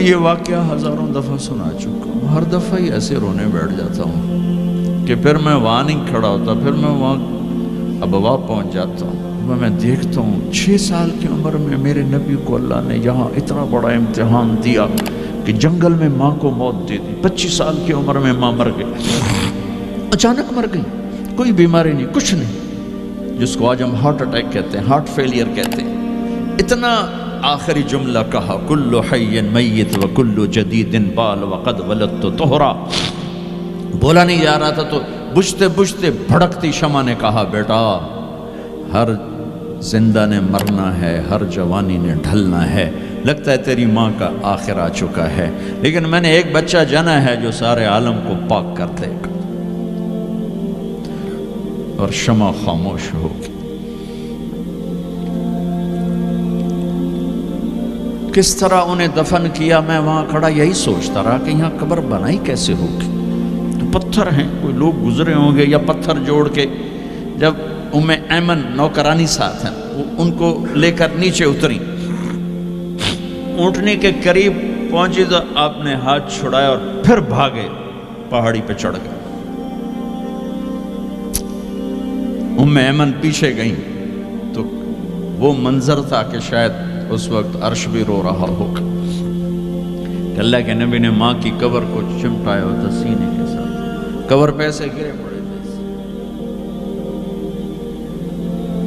میں یہ واقعہ ہزاروں دفعہ سنا چکا ہوں، ہر دفعہ ہی ایسے رونے بیٹھ جاتا ہوں کہ پھر میں وہاں نہیں کھڑا ہوتا، پھر میں وہاں ابوا پہنچ جاتا ہوں۔ میں دیکھتا ہوں 6 سال کی عمر میں میرے نبی کو اللہ نے یہاں اتنا بڑا امتحان دیا کہ جنگل میں ماں کو موت دے دی۔ 25 سال کی عمر میں ماں مر گئی، اچانک مر گئی، کوئی بیماری نہیں، کچھ نہیں، جس کو آج ہم ہارٹ اٹیک کہتے ہیں، ہارٹ فیلئر کہتے ہیں۔ اتنا آخری جملہ کہا، کل حی میت و کل جدید بال وقد ولدت طہرا۔ بولا نہیں جا رہا تھا تو بجھتے بجھتے بھڑکتی شمع نے کہا، بیٹا ہر زندہ نے مرنا ہے، ہر جوانی نے ڈھلنا ہے، لگتا ہے تیری ماں کا آخر آ چکا ہے، لیکن میں نے ایک بچہ جنا ہے جو سارے عالم کو پاک کر دے گا۔ اور شمع خاموش ہوگی۔ کس طرح انہیں دفن کیا، میں وہاں کھڑا یہی سوچتا رہا کہ یہاں قبر بنائی کیسے ہوگی؟ تو پتھر ہیں، کوئی لوگ گزرے ہوں گے یا پتھر جوڑ کے۔ جب ام ایمن نوکرانی ساتھ ہیں، ان کو لے کر نیچے اتری، اونٹنی کے قریب پہنچی تو آپ نے ہاتھ چھڑایا اور پھر بھاگے، پہاڑی پہ چڑھ گئے۔ ام ایمن پیچھے گئیں تو وہ منظر تھا کہ شاید اس وقت عرش بھی رو رہا ہوگا کہ اللہ کے نبی نے ماں کی قبر کو چمٹایا ہوتا سینے کے ساتھ، قبر پہ ایسے گرے پڑے تھے۔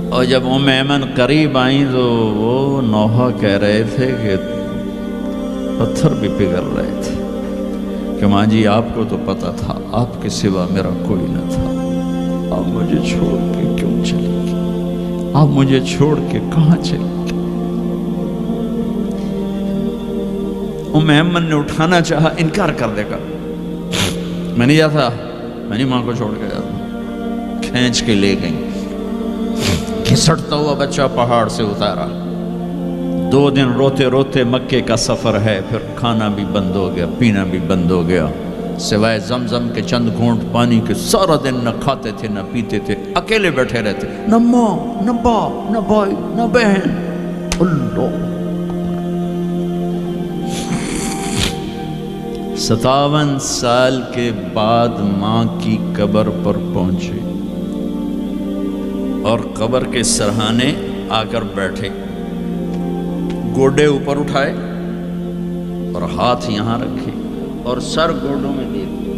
اور جب ام ایمن قریب آئیں تو وہ نوحہ کہہ رہے تھے کہ پتھر بھی پگھل رہے تھے کہ ماں جی آپ کو تو پتا تھا آپ کے سوا میرا کوئی نہ تھا، آپ مجھے چھوڑ کے کیوں چلے گی؟ آپ مجھے چھوڑ کے کہاں چلے گی؟ ام ایمن نے اٹھانا چاہا، انکار کر دے گا، میں نہیں جاتا، میں نہیں ماں کو چھوڑ کے جاتا۔ کھینچ کے لے گئیں، گھسٹتا ہوا بچہ پہاڑ سے اتارا۔ 2 دن روتے روتے مکے کا سفر ہے، پھر کھانا بھی بند ہو گیا، پینا بھی بند ہو گیا، سوائے زمزم کے چند گھونٹ پانی کے سارا دن نہ کھاتے تھے نہ پیتے تھے، اکیلے بیٹھے رہتے، نہ ماں نہ باپ نہ بھائی نہ بہن۔ اللہ 57 سال کے بعد ماں کی قبر پر پہنچے اور قبر کے سرہانے آ کر بیٹھے، گوڈے اوپر اٹھائے اور ہاتھ یہاں رکھے اور سر گوڈوں میں دے دیے،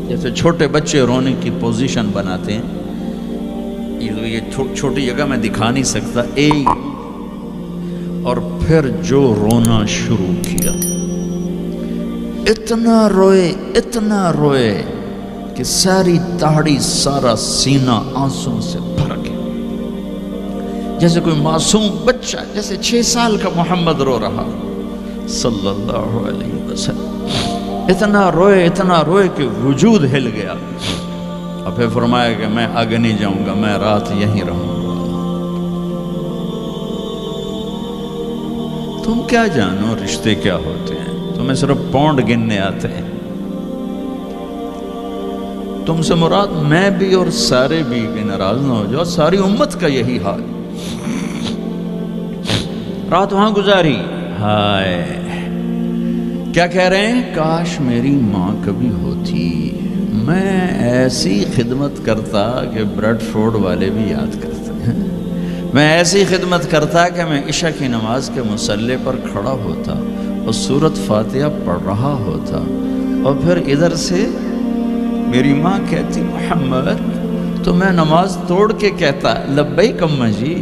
جیسے چھوٹے بچے رونے کی پوزیشن بناتے ہیں۔ یہ چھوٹی جگہ میں دکھا نہیں سکتا، اور پھر جو رونا شروع کیا، اتنا روئے کہ ساری داڑھی سارا سینہ آنسوں سے بھر گیا، جیسے کوئی معصوم بچہ، جیسے 6 سال کا محمد رو رہا صلی اللہ علیہ وسلم۔ اتنا روئے کہ وجود ہل گیا، اور پھر فرمایا کہ میں آگے نہیں جاؤں گا، میں رات یہیں رہوں گا۔ تم کیا جانو رشتے کیا ہوتے ہیں، تمہیں صرف پونڈ گننے آتے ہیں۔ تم سے مراد میں بھی اور سارے بھی، کہ ناراض نہ ہو جاؤ، ساری امت کا یہی حال۔ رات وہاں گزاری، ہائے کیا کہہ رہے ہیں، کاش میری ماں کبھی ہوتی، میں ایسی خدمت کرتا کہ بریڈ فورڈ والے بھی یاد کرتے ہیں، میں ایسی خدمت کرتا کہ میں عشاء کی نماز کے مصلی پر کھڑا ہوتا اور سورۃ فاتحہ پڑھ رہا ہوتا، اور پھر ادھر سے میری ماں کہتی محمد، تو میں نماز توڑ کے کہتا لبیک اماں جی،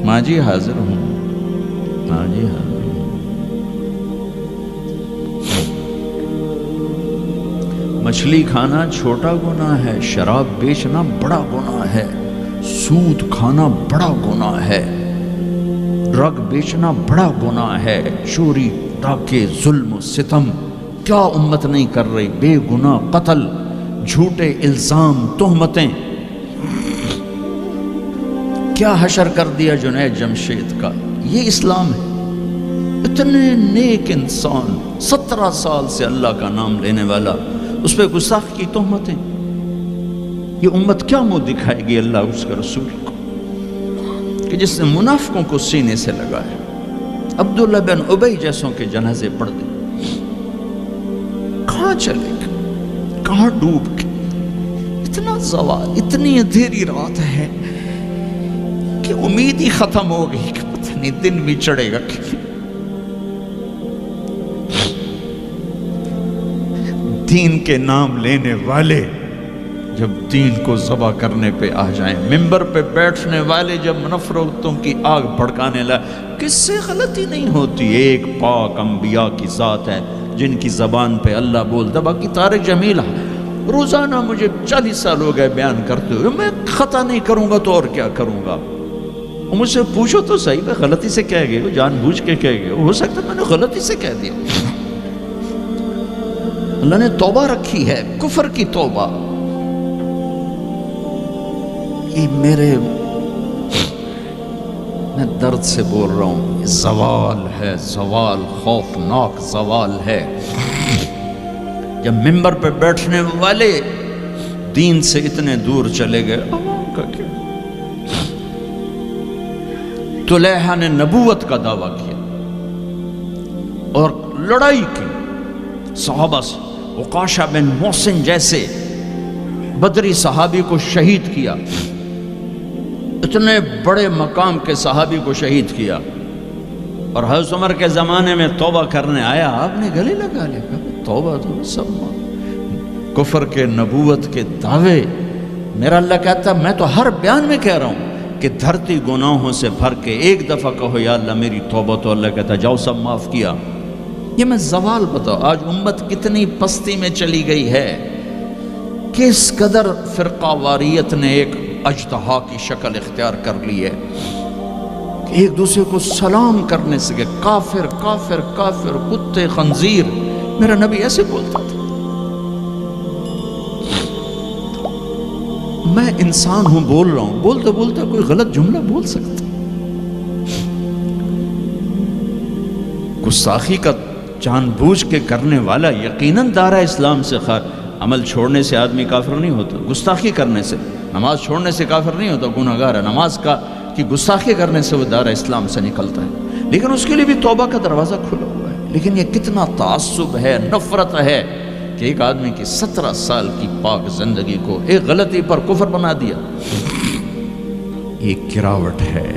ماں جی حاضر ہوں، ماں جی حاضر ہوں۔ مچھلی کھانا چھوٹا گناہ ہے، شراب بیچنا بڑا گناہ ہے، سود کھانا بڑا گناہ ہے، ڈرگ بیچنا بڑا گناہ ہے، چوری ڈاکے ظلم و ستم کیا امت نہیں کر رہی، بے گناہ قتل، جھوٹے الزام تہمتیں، کیا حشر کر دیا جنید جمشید کا۔ یہ اسلام ہے۔ اتنے نیک انسان، 17 سال سے اللہ کا نام لینے والا، اس پہ گستاخ کی تہمتیں، یہ امت کیا منہ دکھائے گی اللہ اس کے رسول کو، کہ جس نے منافقوں کو سینے سے لگایا، عبداللہ بن ابی جیسوں کے جنازے پڑھ دے. کہاں چلے گئے, کہاں ڈوب کے. اتنا زوال, اتنی اندھیری رات ہے کہ امید ہی ختم ہو گئی کہ پتہ نہیں دن بھی چڑھے گا کہ. دین کے نام لینے والے جب دین کو ذبح کرنے پہ آ جائیں, ممبر پہ بیٹھنے والے جب نفرتوں کی آگ بھڑکانے لائے, کس سے غلطی نہیں ہوتی. ایک پاک انبیاء کی ذات ہے جن کی زبان پہ اللہ بولتا. باقی طارق جمیل روزانہ مجھے 40 سال ہو گئے بیان کرتے ہوئے, میں خطا نہیں کروں گا تو اور کیا کروں گا. مجھ سے پوچھو تو صحیح, میں غلطی سے کہہ گئے, جان بوجھ کے کہہ گئے, ہو سکتا میں نے غلطی سے کہہ دیا. اللہ نے توبہ رکھی ہے, کفر کی توبہ. یہ میں درد سے بول رہا ہوں, زوال ہے, زوال, خوفناک زوال ہے. جب ممبر پہ بیٹھنے والے دین سے اتنے دور چلے گئے, عوام کا کیا. طلیحہ نے نبوت کا دعویٰ کیا اور لڑائی کی صحابہ سے. عکاشہ بن محسن جیسے بدری صحابی کو شہید کیا, اتنے بڑے مقام کے صحابی کو شہید کیا. اور حضرت عمر کے زمانے میں توبہ کرنے آیا, آپ نے گلے لگا لیا, توبہ تو سب کفر کے نبوت کے دعوے. میرا اللہ کہتا میں تو ہر بیان میں کہہ رہا ہوں کہ دھرتی گناہوں سے بھر کے ایک دفعہ کہو یا اللہ میری توبہ, تو اللہ کہتا جاؤ سب معاف کیا. یہ میں زوال بتاؤ, آج امت کتنی پستی میں چلی گئی ہے, کس قدر فرقہ واریت نے ایک اجتہا کی شکل اختیار کر لی ہے کہ ایک دوسرے کو سلام کرنے سے کہ کافر کافر کافر, کتے خنزیر. میرا نبی ایسے بولتا تھا. میں انسان ہوں, بول رہا ہوں, بولتا بولتا کوئی غلط جملہ بول سکتا. گستاخی کا جان بوجھ کے کرنے والا یقیناً دارہ اسلام سے عمل چھوڑنے سے آدمی کافر نہیں ہوتا, گستاخی کرنے سے, نماز چھوڑنے سے کافر نہیں ہوتا, گناہگار ہے. نماز کی گستاخی کرنے سے وہ دارہ اسلام سے نکلتا ہے, لیکن اس کے لیے بھی توبہ کا دروازہ کھلا ہوا ہے. لیکن یہ کتنا تعصب ہے, نفرت ہے کہ ایک آدمی کی 17 سال کی پاک زندگی کو ایک غلطی پر کفر بنا دیا. یہ گراوٹ ہے,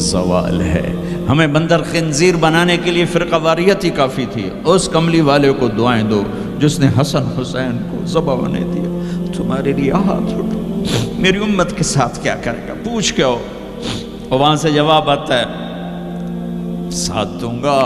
زوال ہے. ہمیں بندر خنزیر بنانے کے لیے فرقہ واریت ہی کافی تھی. اس کملی والے کو دعائیں دو جس نے حسن حسین کو ذبح ہونے دیا. تمہارے لیے ہاتھ اٹھو, میری امت کے ساتھ کیا کرے گا, پوچھ کے ہو. اور وہاں سے جواب آتا ہے ساتھ دوں گا